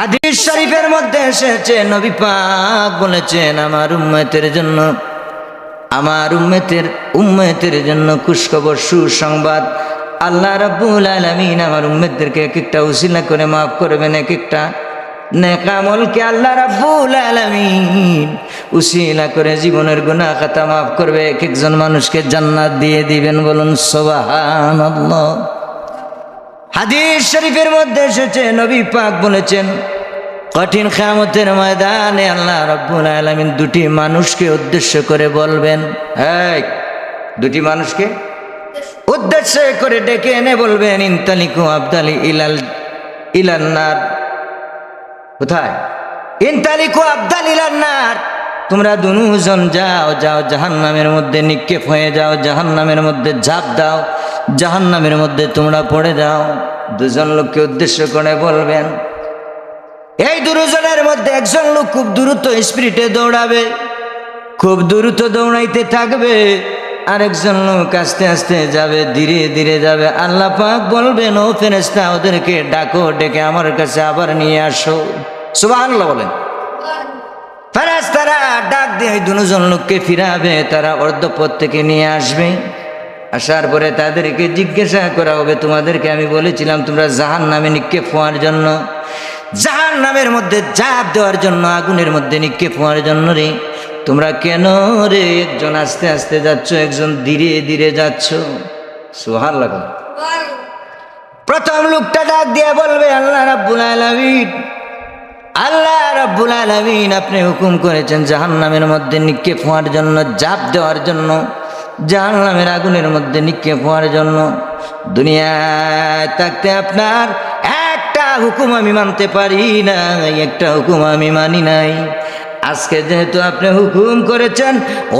হাদিস শরীফের মধ্যে এসেছে, নবী পাক বলেছেন, আমার উম্মতের জন্য খুশখবর, সুসংবাদ। আল্লাহ রাব্বুল আলামিন আমার উম্মতদেরকে এক একটা উসিলা করে মাফ করবেন। এক একটা নেক আমলকে আল্লাহ রাব্বুল আলামিন উসিলা করে জীবনের গুনাহ খাতা মাফ করবে। এক একজন মানুষকে জান্নাত দিয়ে দিবেন। বলুন সুবহানাল্লাহ। হাদিস শরীফের মধ্যে এসেছে, নবী পাক বলেছেন, কঠিন কিয়ামতের ময়দানে আল্লাহ রাব্বুল আলামিন দুটি মানুষকে উদ্দেশ্য করে বলবেন। এই দুটি মানুষকে উদ্দেশ্য করে ডেকে এনে বলবেন, ইনতালিকু আবদালি ইলান্নার। কোথায়? ইনতালিকু আবদাল ইলান্নার। তোমরা দুজন যাও জাহান্নামের মধ্যে নিক্ষেপ হয়ে যাও, জাহান্নামের মধ্যে ঝাঁপ দাও, জাহান্নামের মধ্যে তোমরা পড়ে যাও। দুজন লোককে উদ্দেশ্য করে বলবেন। এই দুজনের মধ্যে একজন লোক খুব দ্রুত স্পিডে দৌড়াবে, খুব দ্রুত দৌড়াইতে থাকবে। আরেকজন লোক আস্তে আস্তে যাবে, ধীরে ধীরে যাবে। আল্লাহ পাক বলবেন, ও ফেরেশতা, ওদেরকে ডাকো, ডেকে আমার কাছে আবার নিয়ে আসো। সুবহানাল্লাহ বলেন। ফেরেশতারা ডাক দিয়ে দুজন লোককে ফিরাবে, তারা অর্ধপথ থেকে নিয়ে আসবে। আসার পরে তাদেরকে জিজ্ঞাসা করা হবে, তোমাদেরকে আমি বলেছিলাম তোমরা জাহান্নামে নিক্ষেপ হওয়ার জন্য, জাহান্নামের মধ্যে ঝাঁপ দেওয়ার জন্য, আগুনের মধ্যে নিক্ষেপ হওয়ার জন্য রে, তোমরা কেন রে একজন আস্তে আস্তে যাচ্ছ, একজন ধীরে ধীরে যাচ্ছ? সুবহানাল্লাহ। প্রথম লোকটা ডাক দিয়ে বলবে, আল্লাহ রাব্বুল আলামিন আপনি হুকুম করেছেন জাহান্নামের মধ্যে নিক্ষেপ হওয়ার জন্য, ঝাঁপ দেওয়ার জন্য, জাহান্নামের আগুনের মধ্যে নিক্ষেপ হওয়ার জন্য। দুনিয়ায় থাকতে আপনার একটা হুকুম আমি মানতে পারি নাই, একটা হুকুম আমি মানি নাই। আজকে যেহেতু আপনি হুকুম করেছেন,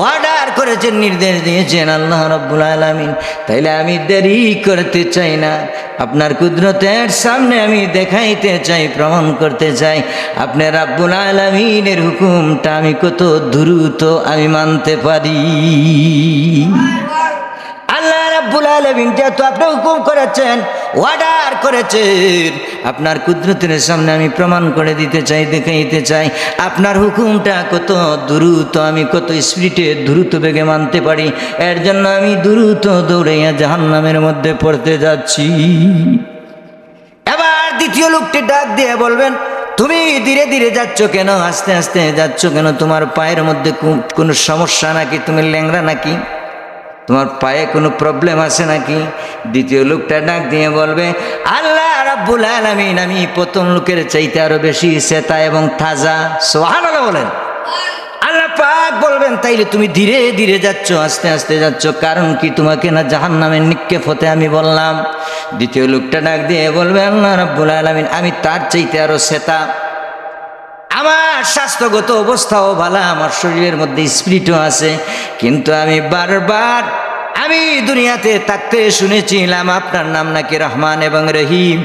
অর্ডার করেছেন, নির্দেশ দিয়েছেন আল্লাহ রাব্বুল আলামিন, তাইলে আমি দেরি করতে চাই না। আপনার কুদরতের সামনে আমি দেখাইতে চাই, প্রমাণ করতে চাই আপনি রাব্বুল আলামিনের হুকুমটা আমি কত দ্রুত আমি মানতে পারি। আল্লাহ রাব্বুল আলামিন যেহেতু আপনি হুকুম করেছেন, অর্ডার করেছেন, আপনার কুদরতের সামনে আমি প্রমাণ করে দিতে চাই, দেখাইতে চাই আপনার হুকুমটা কত দ্রুত, আমি কত স্পিডে দ্রুত বেগে মানতে পারি। এর জন্য আমি দ্রুত দৌড়াইয়া জাহান্নামের মধ্যে পড়তে যাচ্ছি। এবার দ্বিতীয় লোকটি ডাক দিয়ে বলবেন, তুমি ধীরে ধীরে যাচ্ছ কেন, আস্তে আস্তে যাচ্ছ কেন? তোমার পায়ের মধ্যে কোনো সমস্যা নাকি? তুমি ল্যাংড়া নাকি? তোমার পায়ে কোনো প্রবলেম আছে নাকি? দ্বিতীয় লোকটা ডাক দিয়ে বলবে, আল্লাহ রাব্বুল আলামিন আমি প্রথম লোকের চাইতে আরো বেশি চেতা এবং তাজা। সুবহানাল্লাহ বলেন। আল্লাহ পাক বলবেন, তাইলে তুমি ধীরে ধীরে যাচ্ছ, আস্তে আস্তে যাচ্ছ, কারণ কি? তোমাকে না জাহান্নামে নিক্ষেপ হতে আমি বললাম। দ্বিতীয় লোকটা ডাক দিয়ে বলবে, আল্লাহ রাব্বুল আলামিন আমি তার চাইতে আরো চেতা, আমার স্বাস্থ্যগত অবস্থাও ভালো, আমার শরীরের মধ্যে স্পিরিটও আছে, কিন্তু আমি দুনিয়াতে থাকতে শুনেছিলাম আপনার নাম নাকি রহমান এবং রহিম।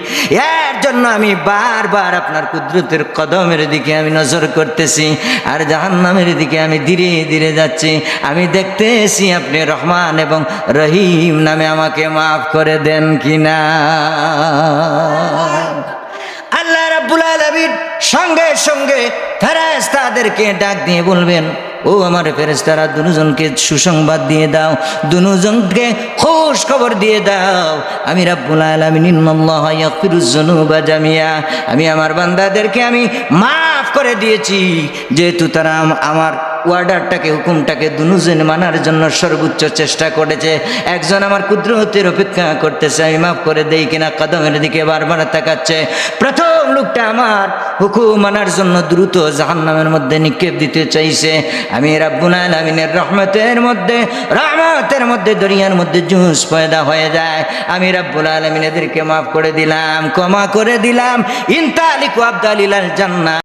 এর জন্য আমি বারবার আপনার কুদরতের কদমের দিকে আমি নজর করতেছি, আর জাহান্নামের দিকে আমি ধীরে ধীরে যাচ্ছি। আমি দেখতেছি আপনি রহমান এবং রহিম নামে আমাকে মাফ করে দেন কিনা। আল্লাহ রাব্বুল আলামিন সঙ্গে সঙ্গে ফেরেশতাদেরকে ডাক দিয়ে বলবেন, ও আমার ফেরেশতারা, দুজনকে সুসংবাদ দিয়ে দাও, দুজনকে খুশ খবর দিয়ে দাও, আমি রাব্বুল আলামিন ইন্নাল্লাহা ইয়াগফিরুয যুনুবা জামিয়া, আমি আমার বান্দাদেরকে আমি মাফ করে দিয়েছি। যেহেতু তারা আমার অর্ডারটাকে, হুকুমটাকে দুজন মানার জন্য সর্বোচ্চ চেষ্টা করেছে, একজন আমার কুদরতের অপেক্ষা করতেছে আমি মাফ করে দেই কিনা, কদমের দিকে বারবার তাকাচ্ছে। প্রথম লোকটা আমার হুকুম মানার জন্য দ্রুত জাহান্নামের মধ্যে নিক্ষেপ দিতে চাইছে। আমি রাব্বুল আলামিনের রহমতের মধ্যে দরিয়ার মধ্যে জুস পয়দা হয়ে যায়। আমি রাব্বুল আলামিন এদেরকে মাফ করে দিলাম, ক্ষমা করে দিলাম। ইনতালিকু আবদালিলাল জান্নাহ।